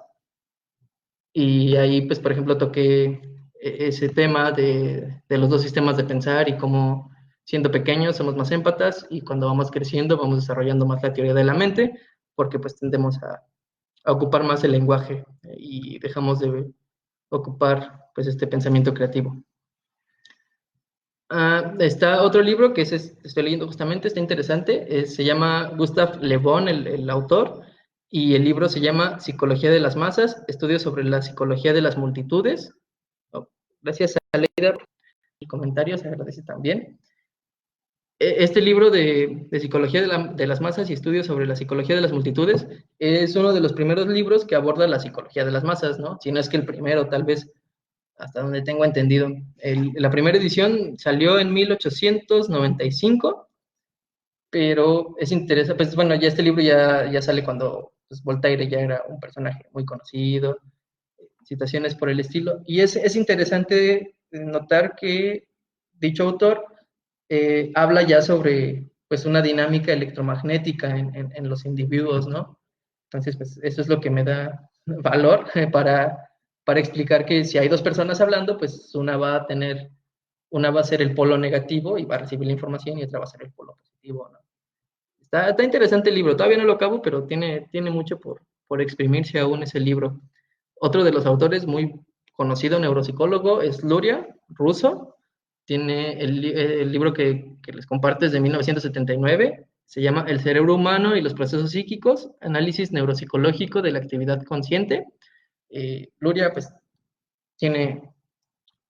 y ahí, pues, por ejemplo, toqué ese tema de los dos sistemas de pensar y cómo siendo pequeños somos más émpatas y cuando vamos creciendo vamos desarrollando más la teoría de la mente, porque pues tendemos a ocupar más el lenguaje y dejamos de ocupar pues este pensamiento creativo. Está otro libro que estoy leyendo justamente, está interesante, se llama Gustav Le Bon, el autor, y el libro se llama Psicología de las Masas, estudios sobre la psicología de las multitudes. Oh, gracias a Leida por el comentario, se agradece también. Este libro de Psicología de las Masas y estudios sobre la psicología de las multitudes es uno de los primeros libros que aborda la psicología de las masas, ¿no? Si no es que el primero, tal vez, hasta donde tengo entendido. La primera edición salió en 1895, pero es interesante, pues bueno, ya este libro ya sale cuando pues, Voltaire ya era un personaje muy conocido, situaciones por el estilo, y es interesante notar que dicho autor habla ya sobre pues una dinámica electromagnética en los individuos, ¿no? Entonces, pues eso es lo que me da valor para explicar que si hay dos personas hablando, pues una va a ser el polo negativo y va a recibir la información y otra va a ser el polo positivo, ¿no? Está interesante el libro, todavía no lo acabo, pero tiene mucho por exprimirse aún ese libro. Otro de los autores muy conocido neuropsicólogo es Luria, ruso. Tiene el libro que les comparto es de 1979. Se llama El cerebro humano y los procesos psíquicos, análisis neuropsicológico de la actividad consciente. Luria, pues, tiene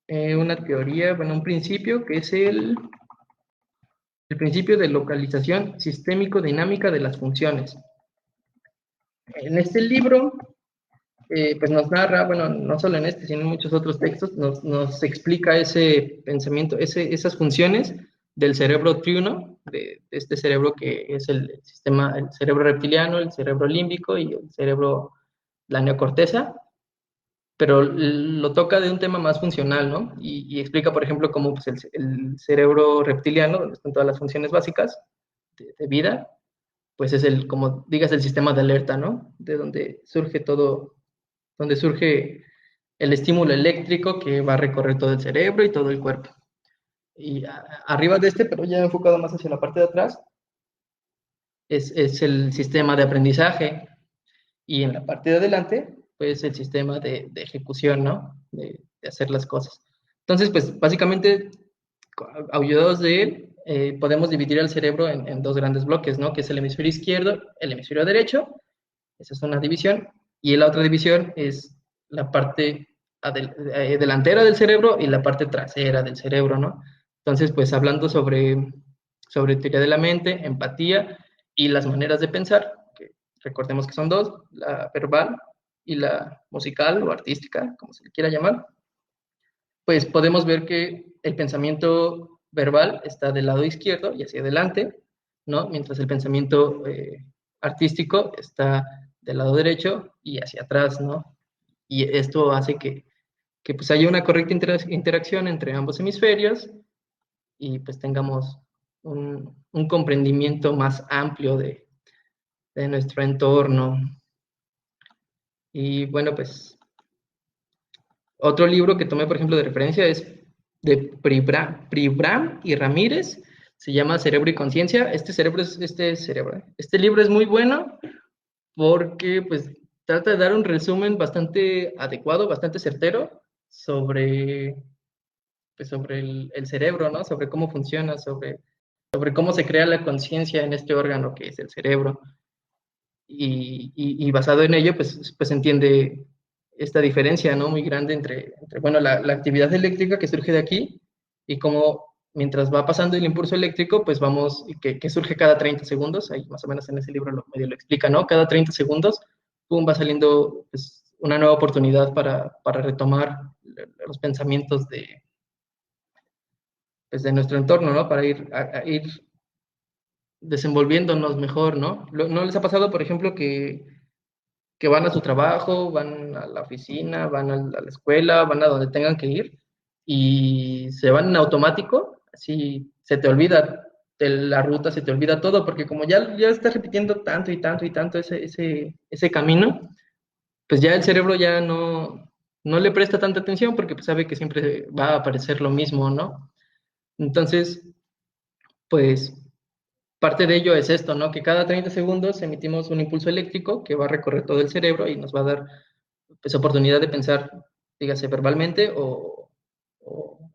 una teoría, bueno, un principio que es el principio de localización sistémico-dinámica de las funciones. En este libro pues nos narra, bueno, no solo en este, sino en muchos otros textos, nos explica ese pensamiento, esas funciones del cerebro triuno, de este cerebro que es el sistema, el cerebro reptiliano, el cerebro límbico y el cerebro, la neocorteza, pero lo toca de un tema más funcional, ¿no? Y explica, por ejemplo, cómo pues, el cerebro reptiliano, donde están todas las funciones básicas de vida, pues es el, como digas, el sistema de alerta, ¿no? De donde surge todo, donde surge el estímulo eléctrico que va a recorrer todo el cerebro y todo el cuerpo. Y arriba de este, pero ya enfocado más hacia la parte de atrás, es el sistema de aprendizaje. Y en la parte de adelante, pues el sistema de ejecución, ¿no? De hacer las cosas. Entonces, pues básicamente, ayudados de él, podemos dividir el cerebro en dos grandes bloques, ¿no? Que es el hemisferio izquierdo, el hemisferio derecho, esa es una división, y la otra división es la parte delantera del cerebro y la parte trasera del cerebro, ¿no? Entonces, pues hablando sobre teoría de la mente, empatía y las maneras de pensar, que recordemos que son dos, la verbal y la musical o artística, como se le quiera llamar, pues podemos ver que el pensamiento verbal está del lado izquierdo y hacia adelante, ¿no? Mientras el pensamiento artístico está del lado derecho y hacia atrás, ¿no? Y esto hace que pues haya una correcta interacción entre ambos hemisferios y pues tengamos un comprendimiento más amplio de nuestro entorno. Y bueno, pues otro libro que tomé, por ejemplo, de referencia es de Pribram y Ramírez, se llama Cerebro y Conciencia. Este libro es muy bueno porque pues trata de dar un resumen bastante adecuado, bastante certero sobre, pues, sobre el cerebro, ¿no? Sobre cómo funciona, sobre cómo se crea la conciencia en este órgano que es el cerebro. Y basado en ello, pues se entiende esta diferencia, ¿no? Muy grande entre bueno, la actividad eléctrica que surge de aquí y cómo mientras va pasando el impulso eléctrico, pues vamos, que surge cada 30 segundos, ahí más o menos en ese libro medio lo explica, ¿no? Cada 30 segundos, pum, va saliendo pues, una nueva oportunidad para retomar los pensamientos pues, de nuestro entorno, ¿no? Para ir desenvolviéndonos mejor, ¿no? ¿No les ha pasado, por ejemplo, que van a su trabajo, van a la oficina, van a la escuela, van a donde tengan que ir y se van en automático, así se te olvida de la ruta, se te olvida todo, porque como ya estás repitiendo tanto y tanto y tanto ese camino, pues ya el cerebro ya no le presta tanta atención porque pues sabe que siempre va a aparecer lo mismo, ¿no? Entonces, pues parte de ello es esto, ¿no? Que cada 30 segundos emitimos un impulso eléctrico que va a recorrer todo el cerebro y nos va a dar pues, oportunidad de pensar, dígase, verbalmente o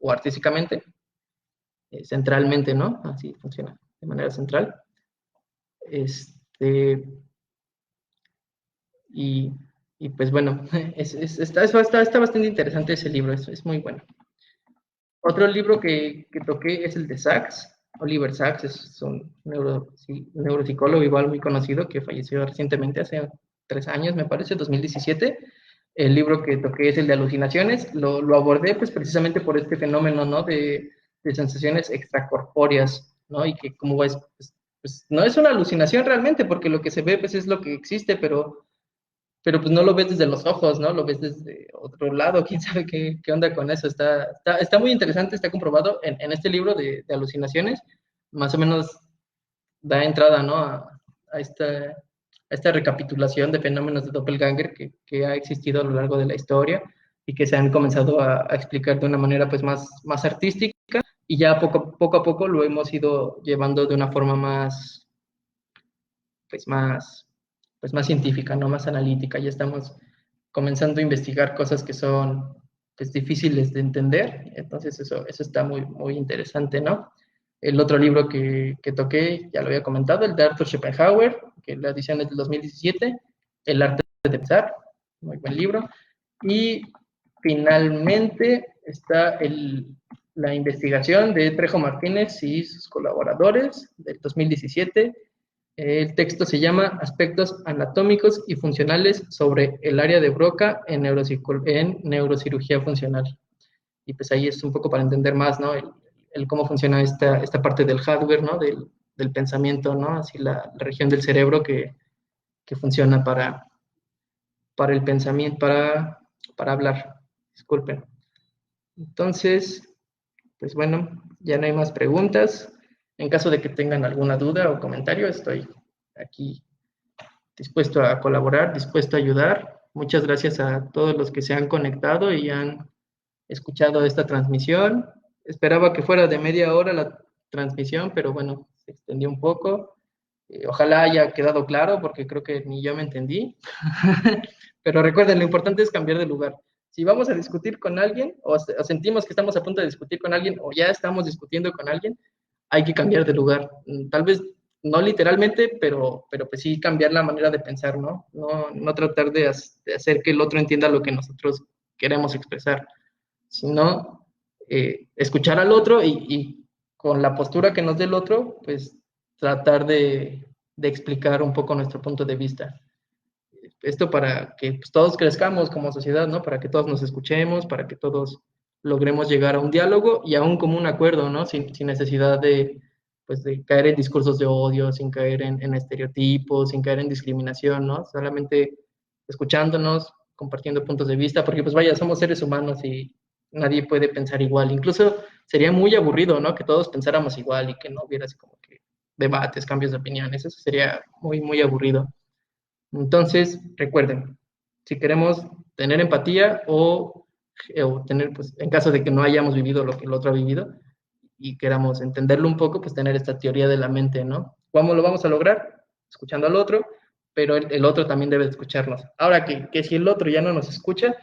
artísticamente, centralmente, ¿no? Así funciona, de manera central. Este, y, y pues bueno, está bastante interesante ese libro, es muy bueno. Otro libro que toqué es el de Sachs. Oliver Sacks es un neuropsicólogo igual muy conocido que falleció recientemente, hace 3 años, me parece, 2017. El libro que toqué es el de alucinaciones. Lo abordé pues precisamente por este fenómeno, ¿no? De sensaciones extracorpóreas, ¿no? Y que como ves, pues no es una alucinación realmente, porque lo que se ve pues es lo que existe, pero pero pues no lo ves desde los ojos, ¿no? Lo ves desde otro lado, quién sabe qué onda con eso. Está muy interesante, está comprobado en este libro de alucinaciones, más o menos da entrada, ¿no? A esta recapitulación de fenómenos de doppelganger que ha existido a lo largo de la historia y que se han comenzado a explicar de una manera pues más artística y ya poco a poco lo hemos ido llevando de una forma pues más, pues más científica, no más analítica. Ya estamos comenzando a investigar cosas que son pues, difíciles de entender, entonces eso está muy interesante, ¿no? El otro libro que toqué, ya lo había comentado, el de Arthur Schopenhauer, que la edición es del 2017, El arte de pensar, muy buen libro. Y finalmente está la investigación de Trejo Martínez y sus colaboradores del 2017. El texto se llama Aspectos anatómicos y funcionales sobre el área de Broca en neurocirugía funcional. Y pues ahí es un poco para entender más, ¿no? El cómo funciona esta parte del hardware, ¿no? Del pensamiento, ¿no? Así la región del cerebro que funciona para el pensamiento, para hablar. Disculpen. Entonces, pues bueno, ya no hay más preguntas. En caso de que tengan alguna duda o comentario, estoy aquí dispuesto a colaborar, dispuesto a ayudar. Muchas gracias a todos los que se han conectado y han escuchado esta transmisión. Esperaba que fuera de media hora la transmisión, pero bueno, se extendió un poco. Ojalá haya quedado claro, porque creo que ni yo me entendí. Pero recuerden, lo importante es cambiar de lugar. Si vamos a discutir con alguien, o sentimos que estamos a punto de discutir con alguien, o ya estamos discutiendo con alguien, hay que cambiar de lugar. Tal vez no literalmente, pero pues sí cambiar la manera de pensar, ¿no? No tratar de hacer que el otro entienda lo que nosotros queremos expresar, sino escuchar al otro y con la postura que nos dé el otro, pues tratar de explicar un poco nuestro punto de vista. Esto para que pues, todos crezcamos como sociedad, ¿no? Para que todos nos escuchemos, para que todos logremos llegar a un diálogo y a un común acuerdo, ¿no? Sin necesidad pues, de caer en discursos de odio, sin caer en estereotipos, sin caer en discriminación, ¿no? Solamente escuchándonos, compartiendo puntos de vista, porque pues vaya, somos seres humanos y nadie puede pensar igual. Incluso sería muy aburrido, ¿no? Que todos pensáramos igual y que no hubiera así como que debates, cambios de opiniones. Eso sería muy aburrido. Entonces, recuerden, si queremos tener empatía o tener, pues, en caso de que no hayamos vivido lo que el otro ha vivido y queramos entenderlo un poco, pues tener esta teoría de la mente, ¿no? ¿Cómo lo vamos a lograr? Escuchando al otro, pero el otro también debe escucharnos. Ahora que si el otro ya no nos escucha,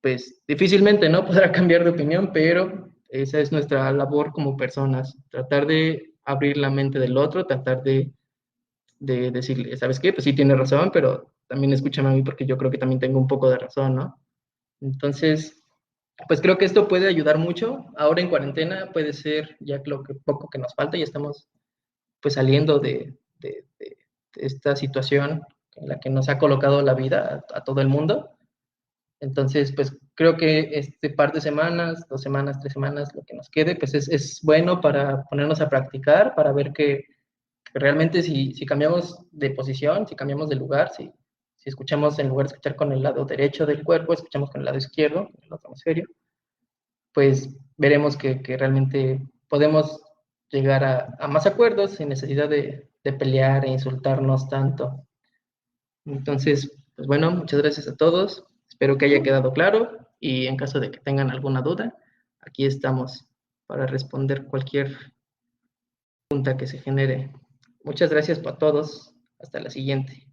pues difícilmente, ¿no? Podrá cambiar de opinión, pero esa es nuestra labor como personas, tratar de abrir la mente del otro, tratar de decirle, ¿sabes qué? Pues sí tiene razón, pero también escúchame a mí porque yo creo que también tengo un poco de razón, ¿no? Entonces, pues creo que esto puede ayudar mucho. Ahora en cuarentena puede ser ya lo que poco que nos falta y estamos pues saliendo de esta situación en la que nos ha colocado la vida a todo el mundo. Entonces, pues creo que este par de semanas, 2 semanas, 3 semanas, lo que nos quede, pues es bueno para ponernos a practicar, para ver que realmente si cambiamos de posición, si cambiamos de lugar, si escuchamos en lugar de escuchar con el lado derecho del cuerpo, escuchamos con el lado izquierdo, el otro hemisferio, pues veremos que realmente podemos llegar a más acuerdos sin necesidad de pelear e insultarnos tanto. Entonces, pues bueno, muchas gracias a todos. Espero que haya quedado claro y en caso de que tengan alguna duda, aquí estamos para responder cualquier pregunta que se genere. Muchas gracias para todos. Hasta la siguiente.